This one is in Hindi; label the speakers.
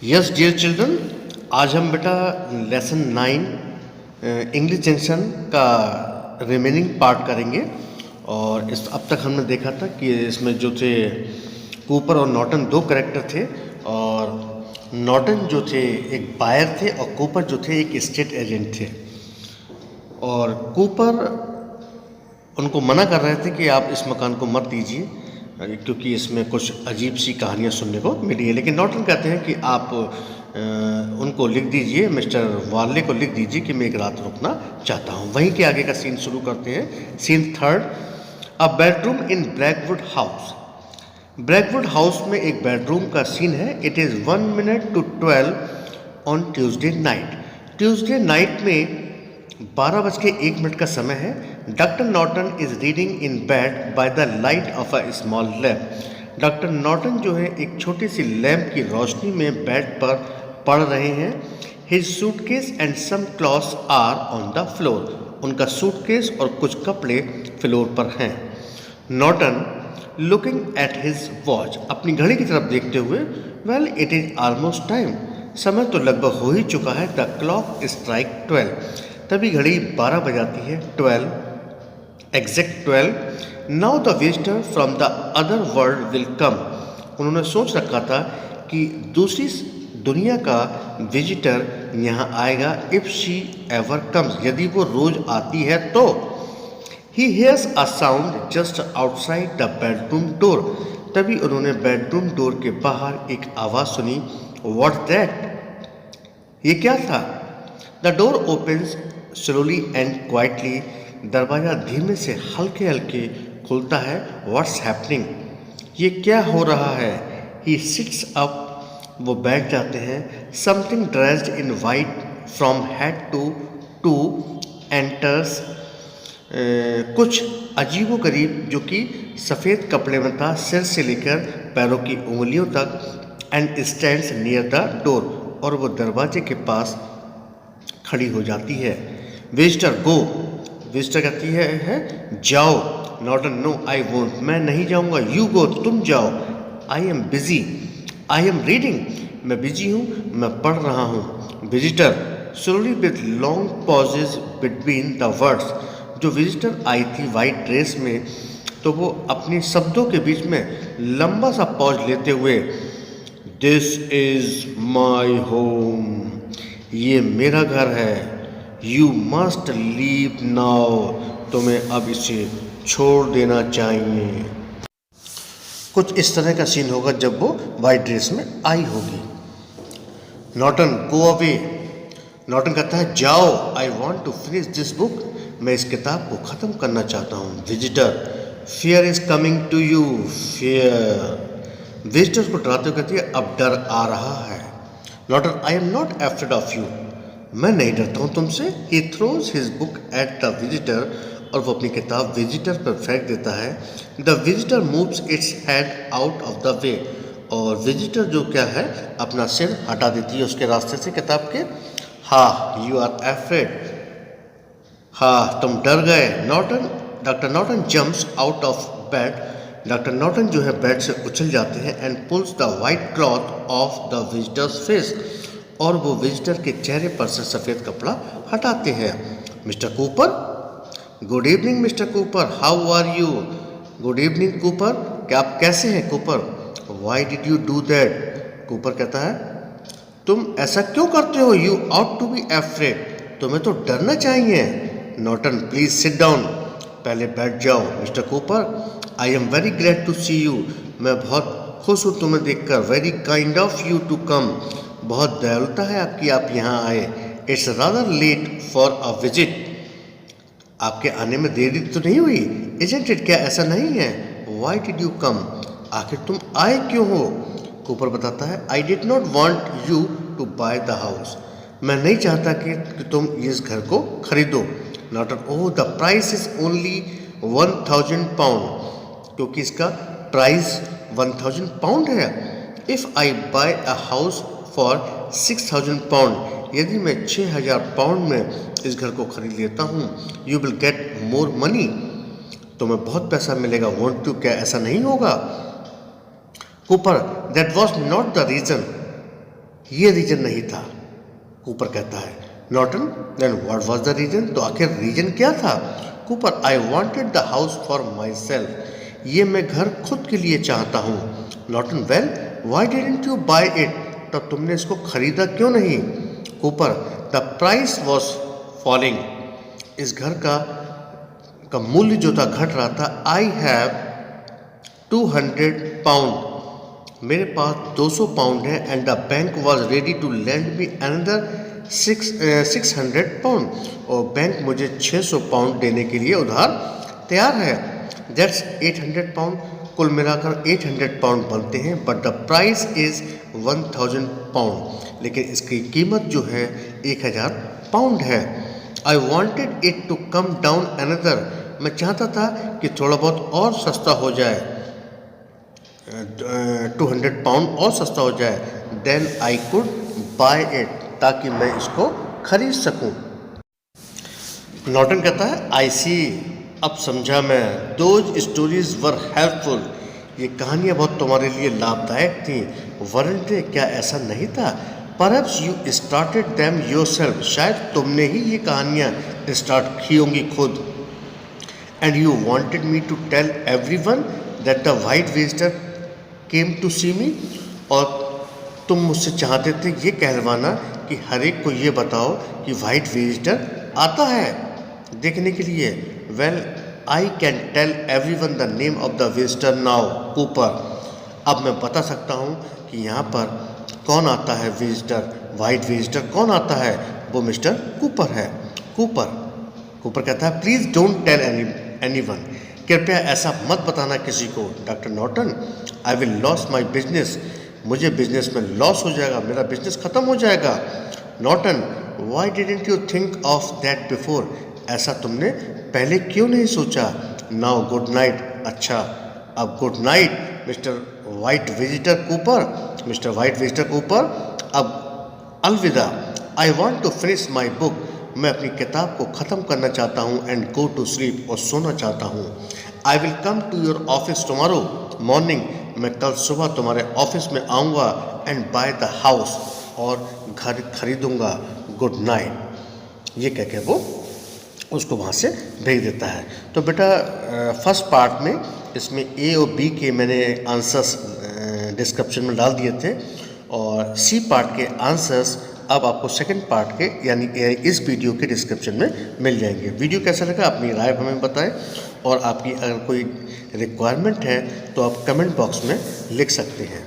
Speaker 1: यस डियर चिल्ड्रन, आज हम बेटा लेसन 9 इंग्लिश जंक्शन का रिमेनिंग पार्ट करेंगे। और इस अब तक हमने देखा था कि इसमें जो थे कूपर और नॉर्टन दो कैरेक्टर थे, और नॉर्टन जो थे एक बायर थे और कूपर जो थे एक स्टेट एजेंट थे। और कूपर उनको मना कर रहे थे कि आप इस मकान को मत दीजिए क्योंकि इसमें कुछ अजीब सी कहानियाँ सुनने को मिली है। लेकिन नॉर्टन कहते हैं कि आप उनको लिख दीजिए, मिस्टर वार्ले को लिख दीजिए कि मैं एक रात रुकना चाहता हूँ। वहीं के आगे का सीन शुरू करते हैं। सीन 3, अ बेडरूम इन ब्लैकवुड हाउस। ब्लैकवुड हाउस में एक बेडरूम का सीन है। It is 1 minute to 12 on Tuesday night. Tuesday night में 12:01 का समय है। Doctor Norton is reading in bed by the light of a small lamp. Doctor Norton जो है एक छोटी सी लैम्प की रोशनी में बेड पर पढ़ रहे हैं। His suitcase and some clothes are on the floor. उनका सूटकेस और कुछ कपड़े फ्लोर पर हैं। Norton looking at his watch, अपनी घड़ी की तरफ देखते हुए, well it is almost time, समय तो लगभग हो ही चुका है। द क्लॉक स्ट्राइक 12, तभी घड़ी 12 बजाती है। 12, exact 12। Now the visitor from the other world will come. उन्होंने सोच रखा था कि दूसरी दुनिया का विजिटर यहाँ आएगा। इफ़ शी एवर कम्स, यदि वो रोज आती है तो। He hears a sound just outside the bedroom door, तभी उन्होंने बेडरूम डोर के बाहर एक आवाज़ सुनी। व्हाट दैट, ये क्या था? The door opens slowly and quietly, दरवाज़ा धीमे से हल्के हल्के खुलता है। व्हाट्स हैपनिंग, ये क्या हो रहा है? ही सिट्स अप, वो बैठ जाते हैं। Something dressed in white from head to enters, कुछ अजीबोगरीब जो कि सफ़ेद कपड़े में था सिर से लेकर पैरों की उंगलियों तक। And stands near the door, और वो दरवाजे के पास खड़ी हो जाती है। विजिटर गो, विजिटर कहती है जाओ। नॉर्टन नो आई वोंट, मैं नहीं जाऊंगा। यू गो, तुम जाओ। I am busy, I am reading, मैं बिजी हूँ, मैं पढ़ रहा हूँ। Visitor slowly with long pauses between the words, जो विजिटर आई थी वाइट ड्रेस में, तो वो अपनी शब्दों के बीच में लंबा सा पॉज लेते हुए, दिस इज माई होम, ये मेरा घर है। यू मस्ट लीव नाउ, तुम्हें अब इसे छोड़ देना चाहिए। कुछ इस तरह का सीन होगा जब वो वाइट ड्रेस में आई होगी। नॉर्टन गो अवे, नॉर्टन कहता है जाओ। I want to finish this book, मैं इस किताब को ख़त्म करना चाहता हूँ। Visitor fear is coming to you, fear, visitor को डराते हुए कहती है अब डर आ रहा है। Norton I am not afraid of you, मैं नहीं डरता हूँ तुमसे। He throws his book at the visitor, और वो अपनी किताब विजिटर पर फेंक देता है। The visitor moves its head out of the way, और विजिटर जो क्या है अपना सिर हटा देती है उसके रास्ते से किताब के। हाँ, यू आर एफ्रेड, हाँ तुम डर गए। Norton, doctor Norton jumps out of bed, doctor Norton जो है बेड से उछल जाते हैं। And pulls the white cloth of the visitor's face, और वो विजिटर के चेहरे पर से सफ़ेद कपड़ा हटाते हैं। Mister Cooper, good evening mister Cooper, how are you? Good evening Cooper, क्या आप कैसे हैं? Cooper, why did you do that? Cooper कहता है तुम ऐसा क्यों करते हो? You ought to be afraid, तुम्हें तो डरना चाहिए। नॉर्टन प्लीज सिट डाउन, पहले बैठ जाओ। Mister Cooper, I am very glad to see you, मैं बहुत खुश हूँ तुम्हें देखकर। Very kind of you to come, बहुत दयालुता है आपकी आप यहाँ आए। It's rather late for a visit, आपके आने में देरी तो नहीं हुई? इजंट इट, क्या ऐसा नहीं है? वाई डिड यू कम, आखिर तुम आए क्यों हो? कूपर बताता है I did not want you to buy the house, मैं नहीं चाहता कि तुम इस घर को खरीदो। Norton oh the price is only 1000 pound, क्योंकि इसका प्राइस 1000 पाउंड है। If I buy a house for 6000 pound, यदि मैं 6000 पाउंड में इस घर को खरीद लेता हूँ, you will get more money, तुम्हें बहुत पैसा मिलेगा। वॉन्ट टू, क्या ऐसा नहीं होगा? Cooper, that was not the reason, ये रीजन नहीं था, कूपर कहता है। Norton, then what was the reason? तो आखिर रीजन क्या था? Cooper, I wanted the house for my self, ये मैं घर खुद के लिए चाहता हूँ। Norton, well why didn't you buy it, तब तुमने इसको खरीदा क्यों नहीं? Cooper, the price was falling, इस घर का मूल्य जो था घट रहा था। आई हैव 200 पाउंड, मेरे पास 200 पाउंड है। And the bank was ready to lend me another 600 pound, और बैंक मुझे 600 पाउंड देने के लिए उधार तैयार है। दैट्स 800 पाउंड, कुल मिलाकर 800 पाउंड बनते हैं। But the price is 1000 pound, लेकिन इसकी कीमत जो है 1000 पाउंड है। I wanted it to come down another, मैं चाहता था कि थोड़ा बहुत और सस्ता हो जाए, 200 पाउंड और सस्ता हो जाए। Then I could buy it, ताकि मैं इसको खरीद सकूं। नॉर्टन कहता है, आई सी, अब समझा मैं। दोज स्टोरीज वर हेल्पफुल, ये कहानियाँ बहुत तुम्हारे लिए लाभदायक थी। वरंट दे, क्या ऐसा नहीं था? Perhaps you started them yourself, शायद तुमने ही ये कहानियाँ स्टार्ट की होंगी खुद। And you wanted me to tell everyone that the white visitor came to see me, और तुम मुझसे चाहते थे ये कहलवाना कि हर एक को ये बताओ कि वाइट विजिटर आता है देखने के लिए। Well I can tell everyone the name of the visitor now Cooper, अब मैं बता सकता हूँ कि यहाँ पर कौन आता है विजिटर, वाइट विजिटर कौन आता है, वो मिस्टर कूपर है। कूपर कहता है, प्लीज़ डोंट टेल एनीवन, कृपया ऐसा मत बताना किसी को। Doctor Norton, I will loss my business, मुझे बिजनेस में लॉस हो जाएगा, मेरा बिजनेस ख़त्म हो जाएगा। Norton, Y didn't you think of that before, ऐसा तुमने पहले क्यों नहीं सोचा? नाउ गुड नाइट, अच्छा अब good night mister white visitor Cooper, mister white visitor Cooper, अब अलविदा। I want to finish my book, मैं अपनी किताब को ख़त्म करना चाहता हूँ। एंड गो टू स्लीप, और सोना चाहता हूँ। I will come to your office tomorrow morning, मैं कल सुबह तुम्हारे ऑफिस में आऊँगा। एंड बाय द हाउस, और घर खरीदूँगा। गुड नाइट, ये कह के वो उसको वहाँ से भेज देता है। तो बेटा फर्स्ट पार्ट में इसमें ए और बी के मैंने आंसर्स डिस्क्रिप्शन में डाल दिए थे, और सी पार्ट के आंसर्स अब आपको सेकंड पार्ट के यानी इस वीडियो के डिस्क्रिप्शन में मिल जाएंगे। वीडियो कैसा लगा अपनी राय हमें बताएं, और आपकी अगर कोई रिक्वायरमेंट है तो आप कमेंट बॉक्स में लिख सकते हैं।